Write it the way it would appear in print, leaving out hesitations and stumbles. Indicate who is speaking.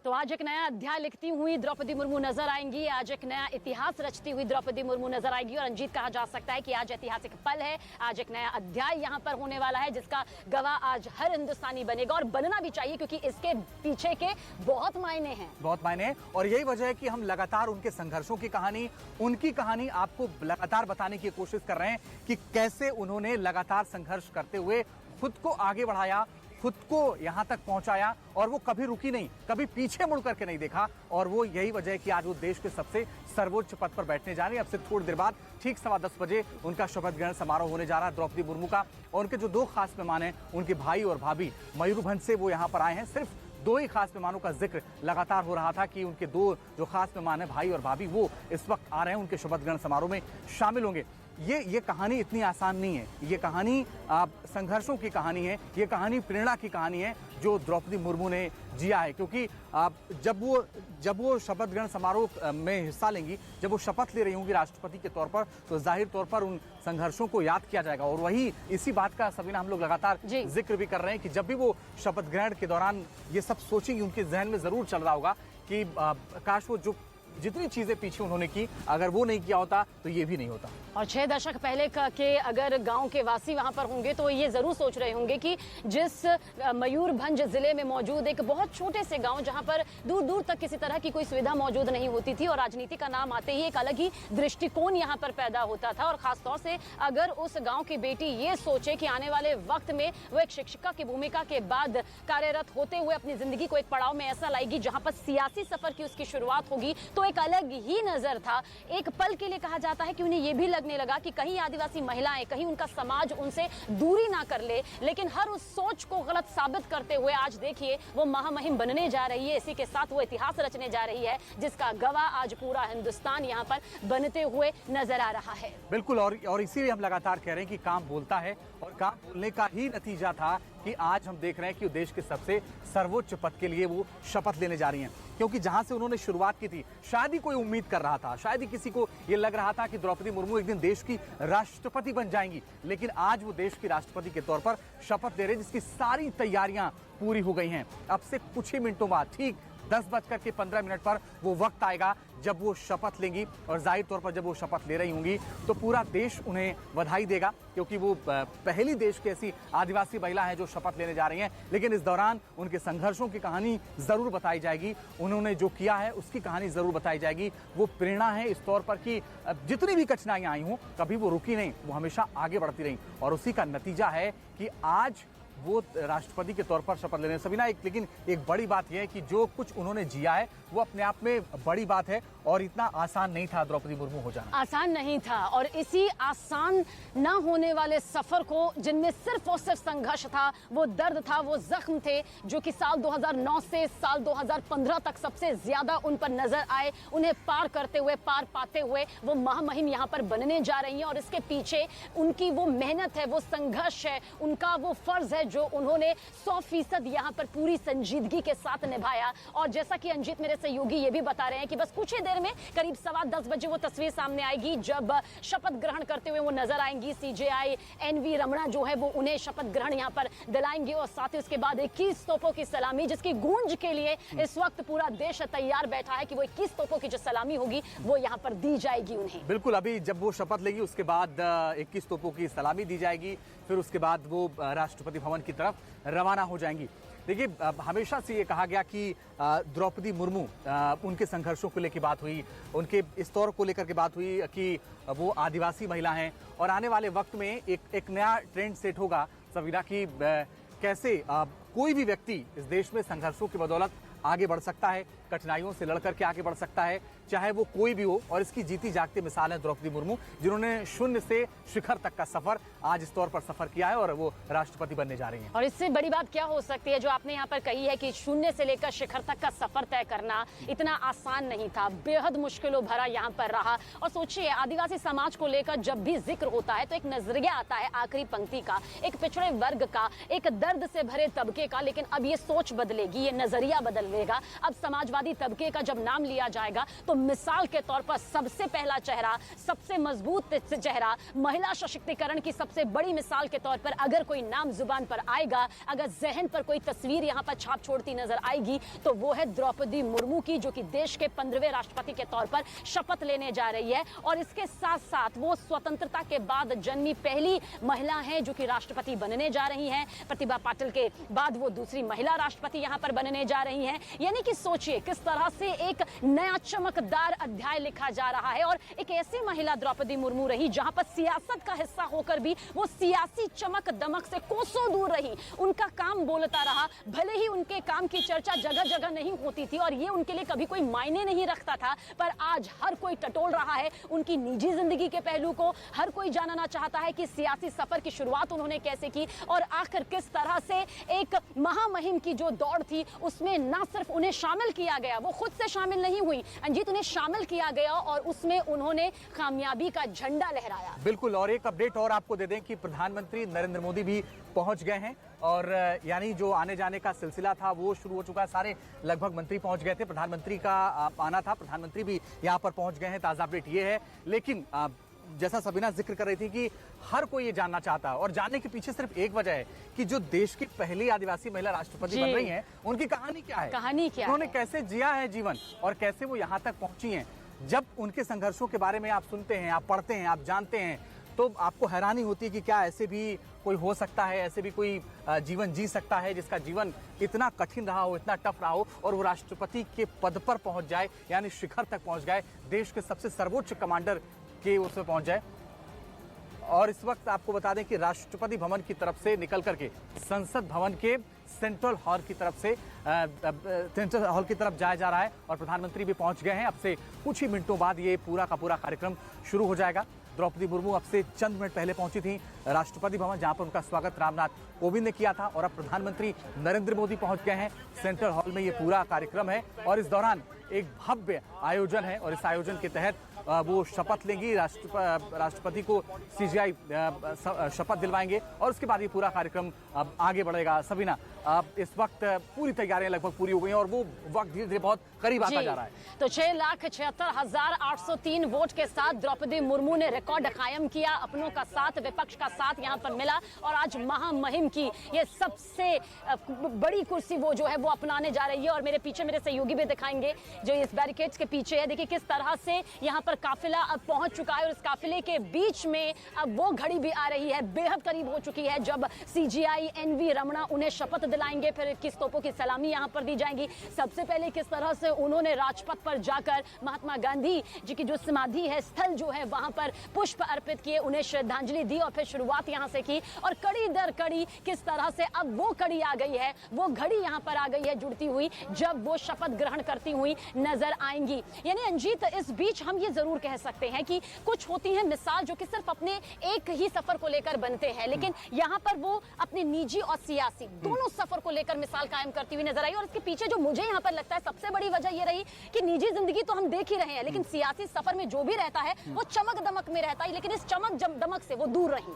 Speaker 1: तो आज एक नया अध्याय लिखती हुई द्रौपदी मुर्मू नजर आएंगी, आज एक नया इतिहास रचती हुई द्रौपदी मुर्मू नजर आएगी। और रंजीत कहा जा सकता है कि आज ऐतिहासिक पल है, आज एक नया अध्याय यहाँ पर होने वाला है जिसका गवाह आज हर हिंदुस्तानी बनेगा और बनना भी चाहिए, क्योंकि इसके पीछे के बहुत मायने हैं,
Speaker 2: बहुत मायने हैं। और यही वजह है कि हम लगातार उनके संघर्षों की कहानी, उनकी कहानी आपको लगातार बताने की कोशिश कर रहे हैं कि कैसे उन्होंने लगातार संघर्ष करते हुए खुद को आगे बढ़ाया, खुद को यहां तक पहुंचाया और वो कभी रुकी नहीं, कभी पीछे मुड़ करके नहीं देखा। और वो यही वजह है कि आज वो देश के सबसे सर्वोच्च पद पर बैठने जा रही है। अब से थोड़ी देर बाद ठीक 10:15 बजे उनका शपथ ग्रहण समारोह होने जा रहा है द्रौपदी मुर्मू का। और उनके जो दो खास मेहमान हैं, उनके भाई और भाभी मयूरभंज से वो यहाँ पर आए हैं। सिर्फ दो ही खास मेहमानों का जिक्र लगातार हो रहा था कि उनके दो जो खास मेहमान हैं, भाई और भाभी, वो इस वक्त आ रहे हैं, उनके शपथ ग्रहण समारोह में शामिल होंगे। ये कहानी इतनी आसान नहीं है, ये कहानी संघर्षों की कहानी है, ये कहानी प्रेरणा की कहानी है जो द्रौपदी मुर्मू ने जिया है। क्योंकि जब वो शपथ ग्रहण समारोह में हिस्सा लेंगी, जब वो शपथ ले रही होंगी राष्ट्रपति के तौर पर, तो जाहिर तौर पर उन संघर्षों को याद किया जाएगा। और वही इसी बात का सबीना हम लोग लगातार जिक्र भी कर रहे हैं कि जब भी वो शपथ ग्रहण के दौरान ये सब सोचेंगी, उनके जहन में जरूर चल रहा होगा कि काश वो जो जितनी चीजें पीछे उन्होंने की, अगर वो नहीं किया होता तो ये भी नहीं होता।
Speaker 1: और 6 दशक पहले के अगर गांव के वासी वहां पर होंगे तो ये जरूर सोच रहे होंगे कि जिस मयूरभंज जिले में मौजूद एक बहुत छोटे से गांव, जहां पर दूर दूर तक किसी तरह की कोई सुविधा मौजूद नहीं होती थी और राजनीति का नाम आते ही एक अलग ही दृष्टिकोण यहां पर पैदा होता था। और खासतौर से अगर उस गाँव की बेटी ये सोचे कि आने वाले वक्त में वो एक शिक्षिका की भूमिका के बाद कार्यरत होते हुए अपनी जिंदगी को एक पड़ाव में ऐसा लाएगी जहां पर सियासी सफर की उसकी शुरुआत होगी, तो एक अलग ही नजर था। एक पल के लिए कहा जाता है कि उन्हें यह भी लगने लगा कि कहीं आदिवासी महिलाएं, कहीं उनका समाज उनसे दूरी ना कर ले। लेकिन हर उस सोच को गलत साबित करते हुए आज देखिए वो महामहिम बनने जा रही है। इसी के साथ वो इतिहास रचने जा रही है जिसका गवाह आज पूरा हिंदुस्तान यहाँ पर बनते हुए नजर आ रहा है।
Speaker 2: बिल्कुल, और इसीलिए हम लगातार कह रहे हैं कि काम बोलता है और काम बोलने का ही नतीजा था कि आज हम देख रहे हैं कि देश के सबसे सर्वोच्च पद के लिए वो शपथ लेने जा रही हैं। क्योंकि जहां से उन्होंने शुरुआत की थी, शायद ही कोई उम्मीद कर रहा था, शायद ही किसी को ये लग रहा था कि द्रौपदी मुर्मू एक दिन देश की राष्ट्रपति बन जाएंगी। लेकिन आज वो देश की राष्ट्रपति के तौर पर शपथ ले रहे हैं, जिसकी सारी तैयारियां पूरी हो गई हैं। अब से कुछ ही मिनटों बाद ठीक 10:15 पर वो वक्त आएगा जब वो शपथ लेंगी। और जाहिर तौर पर जब वो शपथ ले रही होंगी तो पूरा देश उन्हें बधाई देगा, क्योंकि वो पहली देश की ऐसी आदिवासी महिला है जो शपथ लेने जा रही हैं। लेकिन इस दौरान उनके संघर्षों की कहानी जरूर बताई जाएगी, उन्होंने जो किया है उसकी कहानी जरूर बताई जाएगी। वो प्रेरणा है इस तौर पर कि जितनी भी कठिनाइयां आई हों, कभी वो रुकी नहीं, वो हमेशा आगे बढ़ती रही। और उसी का नतीजा है कि आज वो राष्ट्रपति के तौर पर शपथ ले रहे हैं। सबीना, लेकिन एक बड़ी बात यह है कि जो कुछ उन्होंने जिया है वो अपने आप में बड़ी बात है और इतना आसान नहीं था द्रौपदी मुर्मू हो जाना।
Speaker 1: आसान नहीं था, और इसी आसान ना होने वाले सफर को, जिनमें सिर्फ और सिर्फ संघर्ष था, वो दर्द था, वो जख्म थे, जो कि साल 2009 से साल 2015 तक सबसे ज्यादा उन पर नजर आए, उन्हें पार करते हुए, पार पाते हुए वो महामहिम यहाँ पर बनने जा रही हैं। और इसके पीछे उनकी वो मेहनत है, वो संघर्ष है, उनका वो फर्ज है जो उन्होंने 100% यहाँ पर पूरी संजीदगी के साथ निभाया। और जैसा कि अंजित मेरे सहयोगी ये भी बता रहे हैं कि बस कुछ ही देर में करीब 10:15 बजे वो तस्वीर सामने आएगी जब शपथ ग्रहण करते हुए वो नजर आएंगी। सीजेआई एनवी रमणा जो है वो उन्हें शपथ ग्रहण यहाँ पर दिलाएंगे और साथ ही उसके बाद 21 तोपों की सलामी, जिसकी गूंज के लिए इस वक्त पूरा देश तैयार बैठा है कि वो 21 तोपों की जो सलामी होगी वो यहाँ पर दी जाएगी उन्हें।
Speaker 2: बिल्कुल, अभी जब वो शपथ लेगी उसके बाद 21 तोपों की सलामी दी जाएगी, फिर उसके बाद वो राष्ट्रपति भवन की तरफ रवाना हो जाएंगी। देखिए, हमेशा से ये कहा गया कि द्रौपदी मुर्मू, उनके संघर्षों को लेकर बात हुई, उनके इस तौर को लेकर के बात हुई कि वो आदिवासी महिला हैं और आने वाले वक्त में एक नया ट्रेंड सेट होगा सबीना कि कैसे कोई भी व्यक्ति इस देश में संघर्षों की बदौलत आगे बढ़ सकता है, कठिनाइयों से लड़कर के आगे बढ़ सकता है, चाहे वो कोई भी हो। और इसकी जीती जागती मिसाल है द्रौपदी मुर्मू, जिन्होंने शून्य से शिखर तक का सफर आज इस तौर पर सफर किया है और वो राष्ट्रपति बनने जा रही हैं।
Speaker 1: और इससे बड़ी बात क्या हो सकती है जो आपने यहाँ पर कही है कि शून्य से लेकर शिखर तक का सफर तय करना इतना आसान नहीं था, बेहद मुश्किलों भरा यहाँ पर रहा। और सोचिए, आदिवासी समाज को लेकर जब भी जिक्र होता है तो एक नजरिया आता है आखिरी पंक्ति का, एक पिछड़े वर्ग का, एक दर्द से भरे तबके का। लेकिन अब ये सोच बदलेगी, ये नजरिया बदल लेगा। अब समाजवादी तबके का जब नाम लिया जाएगा तो मिसाल के तौर पर सबसे पहला चेहरा, सबसे मजबूत चेहरा, महिला सशक्तिकरण की सबसे बड़ी मिसाल के तौर पर अगर कोई नाम जुबान पर आएगा, अगर जहन पर कोई तस्वीर यहाँ पर छाप छोड़ती नजर आएगी तो वो है द्रौपदी मुर्मू की, जो कि देश के 15वें राष्ट्रपति के तौर पर शपथ लेने जा रही है। और इसके साथ साथ वो स्वतंत्रता के बाद जन्मी पहली महिला है जो कि राष्ट्रपति बनने जा रही हैं। प्रतिभा पाटिल के बाद वो दूसरी महिला राष्ट्रपति यहाँ पर बनने जा रही हैं। यानी कि सोचिए किस तरह से एक नया चमकदार अध्याय लिखा जा रहा है। और एक ऐसी महिला द्रौपदी मुर्मू रही जहां पर सियासत का हिस्सा होकर भी वो सियासी चमक दमक से कोसों दूर रही। उनका काम बोलता रहा, भले ही उनके काम की चर्चा जगह जगह नहीं होती थी और ये उनके लिए कभी कोई मायने नहीं रखता था, पर आज हर कोई टटोल रहा है उनकी निजी जिंदगी के पहलू को। हर कोई जानना चाहता है कि सियासी सफर की शुरुआत उन्होंने कैसे की और आखिर किस तरह से एक महामहिम की जो दौड़ थी उसमें ना सिर्फ उन्हें शामिल किया गया, वो खुद से शामिल नहीं हुई अंजीत, उन्हें शामिल किया गया और उसमें उन्होंने कामयाबी का झंडा लहराया।
Speaker 2: बिल्कुल। और एक अपडेट और आपको दे दें कि प्रधानमंत्री नरेंद्र मोदी भी पहुंच गए हैं और यानी जो आने जाने का सिलसिला था वो शुरू हो चुका है। सारे लगभग मंत्री पहुंच गए थे, प्रधानमंत्री का आना था, प्रधानमंत्री भी यहां पर पहुंच गए हैं। ताजा अपडेट ये है। लेकिन जैसा सबीना जिक्र कर रही थी कि हर कोई ये जानना चाहता है और जानने के पीछे सिर्फ एक वजह है कि जो देश की पहली आदिवासी महिला राष्ट्रपति बन रही हैं, उनकी कहानी क्या है,
Speaker 1: कहानी क्या
Speaker 2: उन्होंने
Speaker 1: है?
Speaker 2: कैसे जिया है जीवन और कैसे वो यहाँ तक पहुंची हैं। जब उनके संघर्षों के बारे में आप सुनते हैं, आप पढ़ते हैं, आप जानते हैं, तो आपको हैरानी होती है कि क्या ऐसे भी कोई हो सकता है, ऐसे भी कोई जीवन जी सकता है जिसका जीवन इतना कठिन रहा हो, इतना टफ रहा हो और वो राष्ट्रपति के पद पर पहुंच जाए, यानी शिखर तक पहुंच जाए, देश के सबसे सर्वोच्च कमांडर के उसमें पहुंच जाए। और इस वक्त आपको बता दें कि राष्ट्रपति भवन की तरफ से निकल करके संसद भवन के सेंट्रल हॉल की तरफ से सेंट्रल हॉल की तरफ जाया जा रहा है और प्रधानमंत्री भी पहुंच गए हैं। अब से कुछ ही मिनटों बाद ये पूरा का पूरा कार्यक्रम शुरू हो जाएगा। द्रौपदी मुर्मू अब से चंद मिनट पहले पहुंची थी राष्ट्रपति भवन, जहां पर उनका स्वागत रामनाथ कोविंद ने किया था और अब प्रधानमंत्री नरेंद्र मोदी पहुंच गए हैं सेंट्रल हॉल में। ये पूरा कार्यक्रम है और इस दौरान एक भव्य आयोजन है और इस आयोजन के तहत वो शपथ लेंगी, राष्ट्रपति को सीजीआई शपथ दिलवाएंगे और उसके बाद ये पूरा कार्यक्रम अब आगे बढ़ेगा। सबीना, इस वक्त पूरी तैयारियां लगभग पूरी हो गई हैं और वो वक्त धीरे धीरे बहुत करीब आता जा रहा है।
Speaker 1: तो 6,76,803 वोट के साथ द्रौपदी मुर्मू ने रिकॉर्ड कायम किया, अपनों का साथ, विपक्ष का साथ यहाँ पर मिला और आज महामहिम की ये सबसे बड़ी कुर्सी वो जो है वो अपनाने जा रही है। और मेरे पीछे मेरे सहयोगी भी दिखाएंगे जो इस बैरिकेड्स के पीछे है। देखिए किस तरह से यहाँ पर काफिला अब पहुंच चुका है और इस काफिले के बीच में अब वो घड़ी भी आ रही है, बेहद करीब हो चुकी है जब सीजीआई एनवी रमणा उन्हें शपथ दिलाएंगे, फिर किस तोपों की सलामी यहाँ पर दी जाएगी। सबसे पहले किस तरह से उन्होंने राजपथ पर जाकर महात्मा गांधी जी की जो समाधि है, स्थल जो है, वहां पर पुष्प अर्पित किए, उन्हें श्रद्धांजलि दी और फिर शुरुआत यहाँ से की। और कड़ी दर कड़ी किस तरह से अब वो कड़ी आ गई है, वो घड़ी यहाँ पर आ गई है जुड़ती हुई, जब वो शपथ ग्रहण करती हुई नजर आएंगी। यानी अंजीत, इस बीच हम ये जरूर कह सकते हैं कि कुछ होती है मिसाल जो कि सिर्फ अपने एक ही सफर को लेकर बनते हैं, लेकिन यहाँ पर वो अपने निजी और सियासी दोनों सफर को लेकर मिसाल कायम करती हुई नजर आई। और इसके पीछे जो मुझे यहाँ पर लगता है सबसे बड़ी वजह ये रही कि निजी जिंदगी तो हम देख ही रहे हैं, लेकिन सियासी सफर में जो भी रहता है वो चमक दमक में रहता है, लेकिन इस चमक दमक से वो दूर रही।